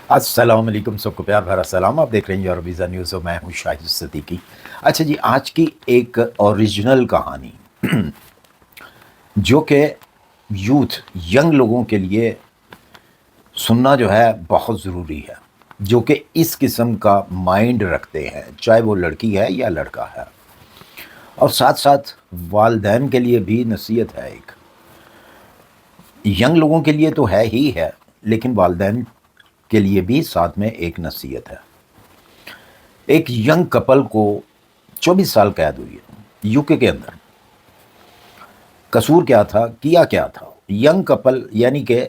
السلام علیکم، سب کو پیار بھرا سلام۔ آپ دیکھ رہے ہیں یور ویزا نیوز اور میں ہوں شاہد صدیقی۔ اچھا جی، آج کی ایک اوریجنل کہانی جو کہ یوتھ ینگ لوگوں کے لیے سننا جو ہے بہت ضروری ہے، جو کہ اس قسم کا مائنڈ رکھتے ہیں، چاہے وہ لڑکی ہے یا لڑکا ہے، اور ساتھ ساتھ والدین کے لیے بھی نصیحت ہے۔ ایک ینگ لوگوں کے لیے تو ہے ہی ہے، لیکن والدین کے لیے بھی ساتھ میں ایک نصیحت ہے۔ ایک ینگ کپل کو 24 سال قید ہوئی ہے یو کے اندر۔ قصور کیا تھا، کیا کیا تھا؟ ینگ کپل یعنی کہ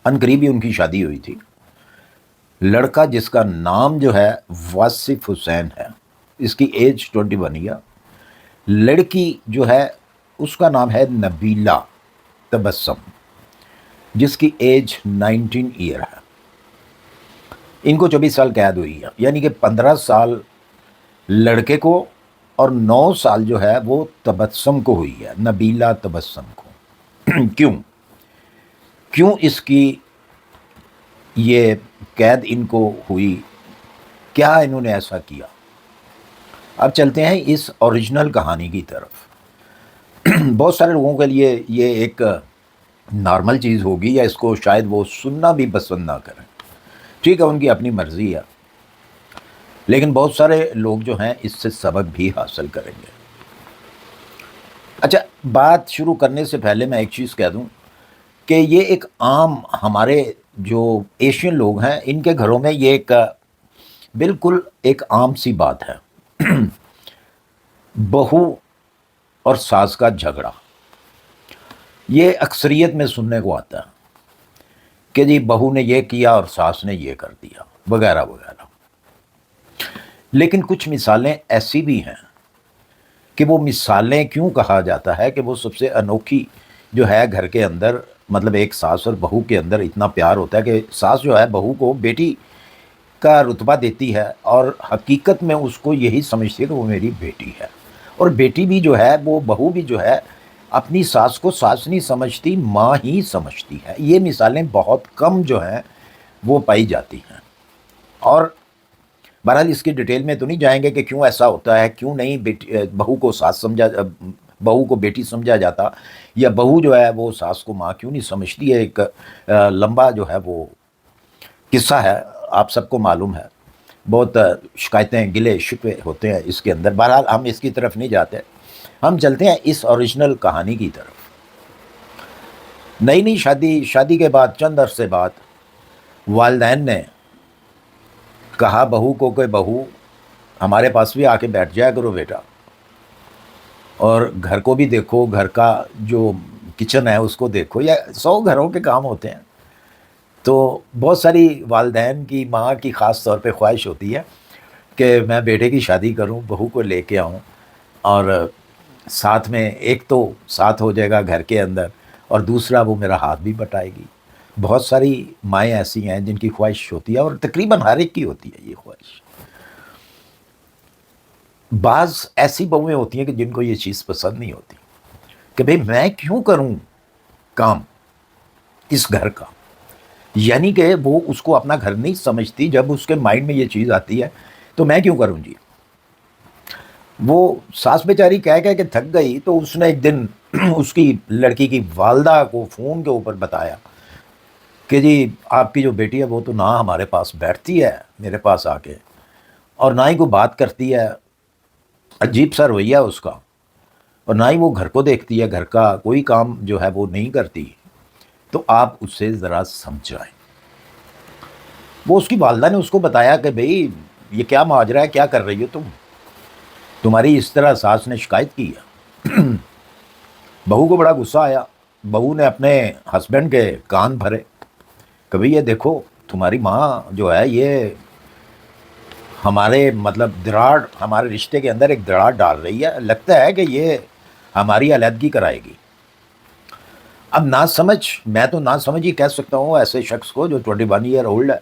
عنقریبی ان کی شادی ہوئی تھی۔ لڑکا جس کا نام جو ہے واصف حسین ہے، اس کی ایج 21 ہے۔ لڑکی جو ہے اس کا نام ہے نبیلہ تبسم، جس کی ایج 19 ایئر ہے۔ ان کو 24 سال قید ہوئی ہے، یعنی کہ 15 سال لڑکے کو اور 9 سال جو ہے وہ تبسم کو ہوئی ہے، نبیلہ تبسم کو۔ کیوں اس کی یہ قید ان کو ہوئی؟ کیا انہوں نے ایسا کیا؟ اب چلتے ہیں اس اوریجنل کہانی کی طرف۔ بہت سارے لوگوں کے لیے یہ ایک نارمل چیز ہوگی، یا اس کو شاید وہ سننا بھی پسند نہ کریں، ٹھیک ہے، ان کی اپنی مرضی ہے، لیکن بہت سارے لوگ جو ہیں اس سے سبق بھی حاصل کریں گے۔ اچھا، بات شروع کرنے سے پہلے میں ایک چیز کہہ دوں کہ یہ ایک عام ہمارے جو ایشین لوگ ہیں ان کے گھروں میں یہ ایک بالکل ایک عام سی بات ہے، بہو اور ساس کا جھگڑا۔ یہ اکثریت میں سننے کو آتا ہے کہ جی بہو نے یہ کیا اور ساس نے یہ کر دیا، وغیرہ وغیرہ۔ لیکن کچھ مثالیں ایسی بھی ہیں کہ وہ مثالیں کیوں کہا جاتا ہے کہ وہ سب سے انوکھی جو ہے گھر کے اندر، مطلب ایک ساس اور بہو کے اندر اتنا پیار ہوتا ہے کہ ساس جو ہے بہو کو بیٹی کا رتبہ دیتی ہے، اور حقیقت میں اس کو یہی سمجھتی ہے کہ وہ میری بیٹی ہے، اور بیٹی بھی جو ہے وہ بہو بھی جو ہے اپنی ساس کو ساس نہیں سمجھتی، ماں ہی سمجھتی ہے۔ یہ مثالیں بہت کم جو ہیں وہ پائی جاتی ہیں، اور بہرحال اس کی ڈیٹیل میں تو نہیں جائیں گے کہ کیوں ایسا ہوتا ہے، کیوں نہیں بہو کو ساس سمجھا، بہو کو بیٹی سمجھا جاتا، یا بہو جو ہے وہ ساس کو ماں کیوں نہیں سمجھتی ہے۔ ایک لمبا جو ہے وہ قصہ ہے، آپ سب کو معلوم ہے، بہت شکایتیں گلے شکوے ہوتے ہیں اس کے اندر۔ بہرحال ہم اس کی طرف نہیں جاتے، ہم چلتے ہیں اس اوریجنل کہانی کی طرف۔ نئی نئی شادی کے بعد چند عرصے بعد والدین نے کہا بہو کو کہ بہو ہمارے پاس بھی آ کے بیٹھ جایا کرو بیٹا، اور گھر کو بھی دیکھو، گھر کا جو کچن ہے اس کو دیکھو، یا 100 گھروں کے کام ہوتے ہیں۔ تو بہت ساری والدین کی، ماں کی خاص طور پہ خواہش ہوتی ہے کہ میں بیٹے کی شادی کروں، بہو کو لے کے آؤں، اور ساتھ میں ایک تو ساتھ ہو جائے گا گھر کے اندر، اور دوسرا وہ میرا ہاتھ بھی بٹائے گی۔ بہت ساری مائیں ایسی ہیں جن کی خواہش ہوتی ہے، اور تقریباً ہر ایک کی ہوتی ہے یہ خواہش۔ بعض ایسی بہویں ہوتی ہیں کہ جن کو یہ چیز پسند نہیں ہوتی کہ بھئی میں کیوں کروں کام اس گھر کا، یعنی کہ وہ اس کو اپنا گھر نہیں سمجھتی۔ جب اس کے مائنڈ میں یہ چیز آتی ہے تو میں کیوں کروں جی۔ وہ ساس بیچاری کہہ کہ تھک گئی، تو اس نے ایک دن اس کی لڑکی کی والدہ کو فون کے اوپر بتایا کہ جی آپ کی جو بیٹی ہے وہ تو نہ ہمارے پاس بیٹھتی ہے میرے پاس آ کے، اور نہ ہی کوئی بات کرتی ہے، عجیب سا رویہ اس کا، اور نہ ہی وہ گھر کو دیکھتی ہے، گھر کا کوئی کام جو ہے وہ نہیں کرتی، تو آپ اس سے ذرا سمجھائیں۔ وہ اس کی والدہ نے اس کو بتایا کہ بھئی یہ کیا ماجرا ہے، کیا کر رہی ہو تم، تمہاری اس طرح ساس نے شکایت کی ہے۔ بہو کو بڑا غصہ آیا، بہو نے اپنے ہسبینڈ کے کان بھرے کہ بھئی یہ دیکھو تمہاری ماں جو ہے یہ ہمارے مطلب دراڑ، ہمارے رشتے کے اندر ایک دراڑ ڈال رہی ہے، لگتا ہے کہ یہ ہماری علیحدگی کرائے گی۔ اب نہ سمجھ، میں تو نہ سمجھ ہی کہہ سکتا ہوں ایسے شخص کو جو 21 ایئر اولڈ ہے،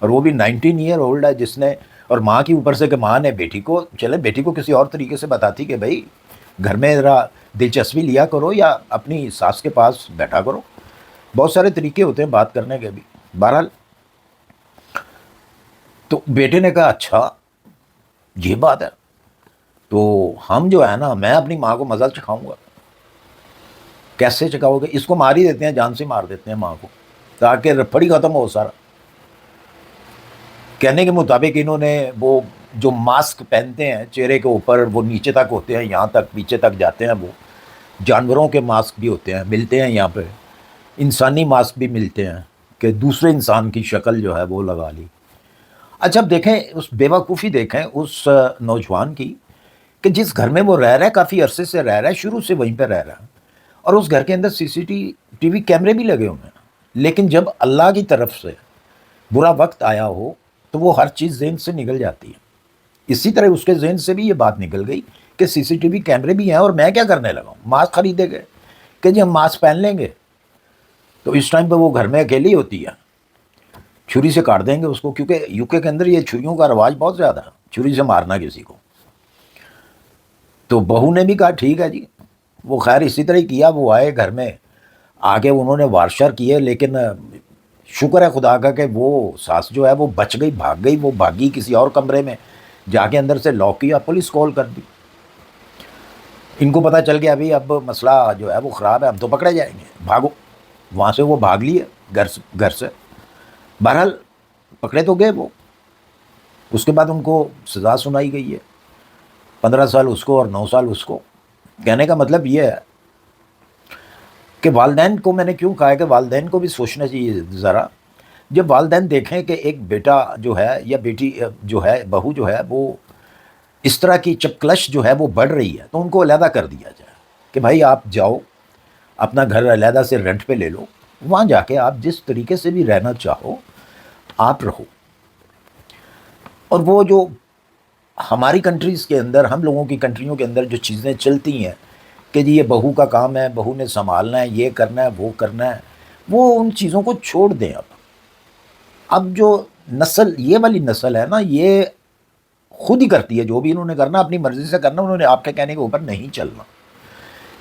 اور وہ بھی 19 ایئر اولڈ ہے، جس نے، اور ماں کی اوپر سے کہ ماں نے بیٹی کو، چلے بیٹی کو کسی اور طریقے سے بتاتی کہ بھئی گھر میں ذرا دلچسپی لیا کرو، یا اپنی ساس کے پاس بیٹھا کرو۔ بہت سارے طریقے ہوتے ہیں بات کرنے کے بھی۔ بہرحال تو بیٹے نے کہا اچھا یہ بات ہے، تو ہم جو ہے نا، میں اپنی ماں کو مزہ چکھاؤں گا۔ کیسے چکھاؤ گے؟ اس کو مار ہی دیتے ہیں، جان سے مار دیتے ہیں ماں کو، تاکہ رپھڑی ختم ہو سارا۔ کہنے کے مطابق انہوں نے وہ جو ماسک پہنتے ہیں چہرے کے اوپر، وہ نیچے تک ہوتے ہیں، یہاں تک پیچھے تک جاتے ہیں، وہ جانوروں کے ماسک بھی ہوتے ہیں، ملتے ہیں یہاں پہ، انسانی ماسک بھی ملتے ہیں کہ دوسرے انسان کی شکل جو ہے وہ لگا لی۔ اچھا اب دیکھیں اس بے وقوفی، دیکھیں اس نوجوان کی، کہ جس گھر میں وہ رہ رہا ہے، کافی عرصے سے رہ رہا ہے، شروع سے وہیں پہ رہ رہا ہے، اور اس گھر کے اندر ٹی وی کیمرے بھی لگے ہوئے ہیں، لیکن جب اللہ کی طرف سے برا وقت آیا ہو تو وہ ہر چیز ذہن سے نکل جاتی ہے۔ اسی طرح اس کے ذہن سے بھی یہ بات نکل گئی کہ ٹی وی کیمرے بھی ہیں، اور میں کیا کرنے لگا ہوں؟ ماسک خریدے گئے کہ جی ہم ماسک پہن لیں گے، تو اس ٹائم پہ وہ گھر میں اکیلی ہوتی ہے، چھری سے کاٹ دیں گے اس کو، کیونکہ یو کے اندر یہ چھریوں کا رواج بہت زیادہ ہے، چھری سے مارنا کسی کو۔ تو بہو نے بھی کہا ٹھیک ہے جی، وہ خیر اسی طرح ہی کیا، وہ آئے گھر میں، آگے انہوں نے وارشر کیے، لیکن شکر ہے خدا کا کہ وہ ساس جو ہے وہ بچ گئی، بھاگ گئی، وہ بھاگی کسی اور کمرے میں جا کے اندر سے لاک کیا، پولیس کال کر دی۔ ان کو پتہ چل گیا ابھی اب مسئلہ جو ہے وہ خراب ہے، ہم تو پکڑے جائیں گے، بھاگو۔ وہاں سے وہ بھاگ لیے گھر سے۔ بہرحال پکڑے تو گئے وہ، اس کے بعد ان کو سزا سنائی گئی ہے، 15 سال اس کو اور 9 سال اس کو۔ کہنے کا مطلب یہ ہے کہ والدین کو، میں نے کیوں کہا ہے کہ والدین کو بھی سوچنا چاہیے ذرا، جب والدین دیکھیں کہ ایک بیٹا جو ہے یا بیٹی جو ہے، بہو جو ہے وہ اس طرح کی چپکلش جو ہے وہ بڑھ رہی ہے، تو ان کو علیحدہ کر دیا جائے کہ بھائی آپ جاؤ اپنا گھر علیحدہ سے رینٹ پہ لے لو، وہاں جا کے آپ جس طریقے سے بھی رہنا چاہو آپ رہو۔ اور وہ جو ہماری کنٹریز کے اندر، ہم لوگوں کی کنٹریوں کے اندر جو چیزیں چلتی ہیں کہ جی یہ بہو کا کام ہے، بہو نے سنبھالنا ہے، یہ کرنا ہے، وہ کرنا ہے، وہ ان چیزوں کو چھوڑ دیں۔ اب جو نسل، یہ والی نسل ہے نا، یہ خود ہی کرتی ہے جو بھی انہوں نے کرنا، اپنی مرضی سے کرنا، انہوں نے آپ کے کہنے کے اوپر نہیں چلنا،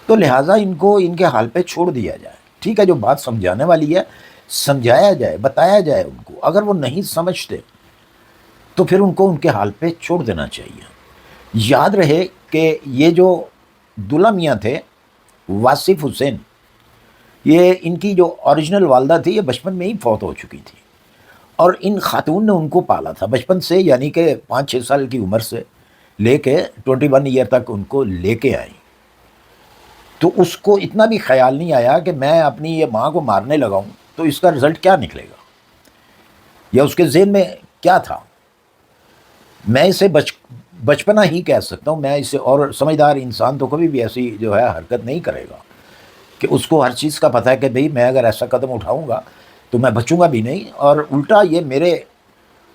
تو لہٰذا ان کو ان کے حال پہ چھوڑ دیا جائے۔ ٹھیک ہے، جو بات سمجھانے والی ہے سمجھایا جائے، بتایا جائے ان کو، اگر وہ نہیں سمجھتے تو پھر ان کو ان کے حال پہ چھوڑ دینا چاہیے۔ یاد رہے کہ یہ جو دلہا میاں تھے، واصف حسین، یہ ان کی جو اوریجنل والدہ تھی، یہ بچپن میں ہی فوت ہو چکی تھی، اور ان خاتون نے ان کو پالا تھا بچپن سے، یعنی کہ 5-6 سال کی عمر سے لے کے 21 ایئر تک ان کو لے کے آئیں۔ تو اس کو اتنا بھی خیال نہیں آیا کہ میں اپنی یہ ماں کو مارنے لگا ہوں تو اس کا رزلٹ کیا نکلے گا، یا اس کے ذہن میں کیا تھا۔ میں اسے بچپنا ہی کہہ سکتا ہوں، میں اسے، اور سمجھدار انسان تو کبھی بھی ایسی جو ہے حرکت نہیں کرے گا کہ اس کو ہر چیز کا پتہ ہے کہ بھئی میں اگر ایسا قدم اٹھاؤں گا تو میں بچوں گا بھی نہیں، اور الٹا یہ میرے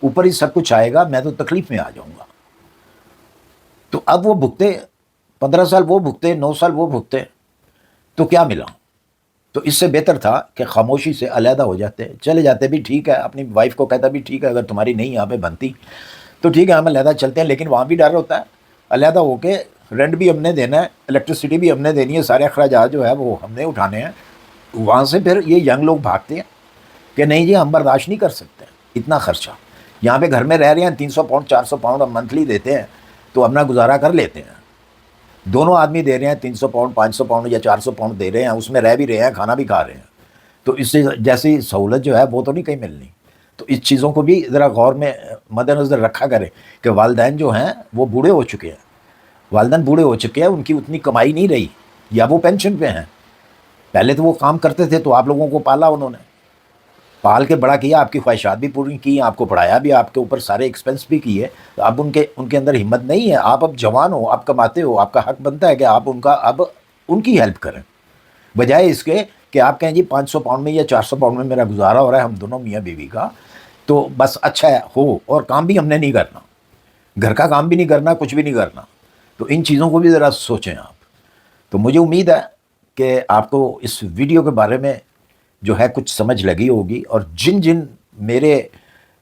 اوپر ہی سب کچھ آئے گا، میں تو تکلیف میں آ جاؤں گا۔ تو اب وہ بھگتے، 15 سال وہ بھگتے، 9 سال وہ بھگتے، تو کیا ملا؟ تو اس سے بہتر تھا کہ خاموشی سے علیحدہ ہو جاتے، چلے جاتے بھی، ٹھیک ہے، اپنی وائف کو کہتا بھی ٹھیک ہے اگر تمہاری نہیں یہاں پہ بنتی تو ٹھیک ہے ہم علیحدہ چلتے ہیں، لیکن وہاں بھی ڈر ہوتا ہے، علیحدہ ہو کے رینٹ بھی ہم نے دینا ہے، الیکٹرسٹی بھی ہم نے دینی ہے، سارے اخراجات جو ہے وہ ہم نے اٹھانے ہیں۔ وہاں سے پھر یہ ینگ لوگ بھاگتے ہیں کہ نہیں جی ہم برداشت نہیں کر سکتے اتنا خرچہ، یہاں پہ گھر میں رہ رہے ہیں، 300 پاؤنڈ 400 پاؤنڈ ہم منتھلی دیتے ہیں تو اپنا گزارا کر لیتے ہیں، دونوں آدمی دے رہے ہیں 300 پاؤنڈ 500 پاؤنڈ یا 400 پاؤنڈ دے رہے ہیں، اس میں رہ بھی رہے ہیں، کھانا بھی کھا رہے ہیں، تو اس سے جیسی سہولت جو ہے وہ تو نہیں کہیں ملنی۔ تو اس چیزوں کو بھی ذرا غور میں مد نظر رکھا کریں کہ والدین جو ہیں وہ بوڑھے ہو چکے ہیں، والدین بوڑھے ہو چکے ہیں، ان کی اتنی کمائی نہیں رہی، یا وہ پینشن پہ ہیں، پہلے تو وہ کام کرتے تھے تو آپ لوگوں کو پالا، انہوں نے پال کے بڑا کیا، آپ کی خواہشات بھی پوری کی، آپ کو پڑھایا بھی، آپ کے اوپر سارے ایکسپنس بھی کیے، تو اب ان کے اندر ہمت نہیں ہے، آپ اب جوان ہو، آپ کماتے ہو، آپ کا حق بنتا ہے کہ آپ اب ان کی ہیلپ کریں، بجائے اس کے کہ آپ کہیں جی 500 پاؤنڈ میں یا 400 پاؤنڈ میں میرا گزارا ہو رہا ہے، ہم دونوں میاں بیوی کا، تو بس اچھا ہے ہو، اور کام بھی ہم نے نہیں کرنا، گھر کا کام بھی نہیں کرنا، کچھ بھی نہیں کرنا۔ تو ان چیزوں کو بھی ذرا سوچیں آپ۔ تو مجھے امید ہے کہ آپ کو اس ویڈیو کے بارے میں جو ہے کچھ سمجھ لگی ہوگی، اور جن جن میرے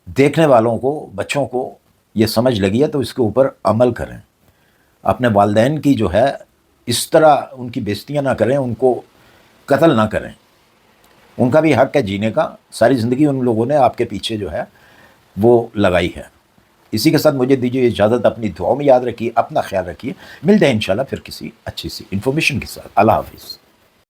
دیکھنے والوں کو، بچوں کو یہ سمجھ لگی ہے تو اس کے اوپر عمل کریں، اپنے والدین کی جو ہے اس طرح ان کی بےزتیاں نہ کریں، ان کو قتل نہ کریں، ان کا بھی حق ہے جینے کا، ساری زندگی ان لوگوں نے آپ کے پیچھے جو ہے وہ لگائی ہے۔ اسی کے ساتھ مجھے دیجیے اجازت، اپنی دعاؤں میں یاد رکھیے، اپنا خیال رکھیے، ملتے ہیں انشاءاللہ پھر کسی اچھی سی انفارمیشن کے ساتھ۔ اللہ حافظ۔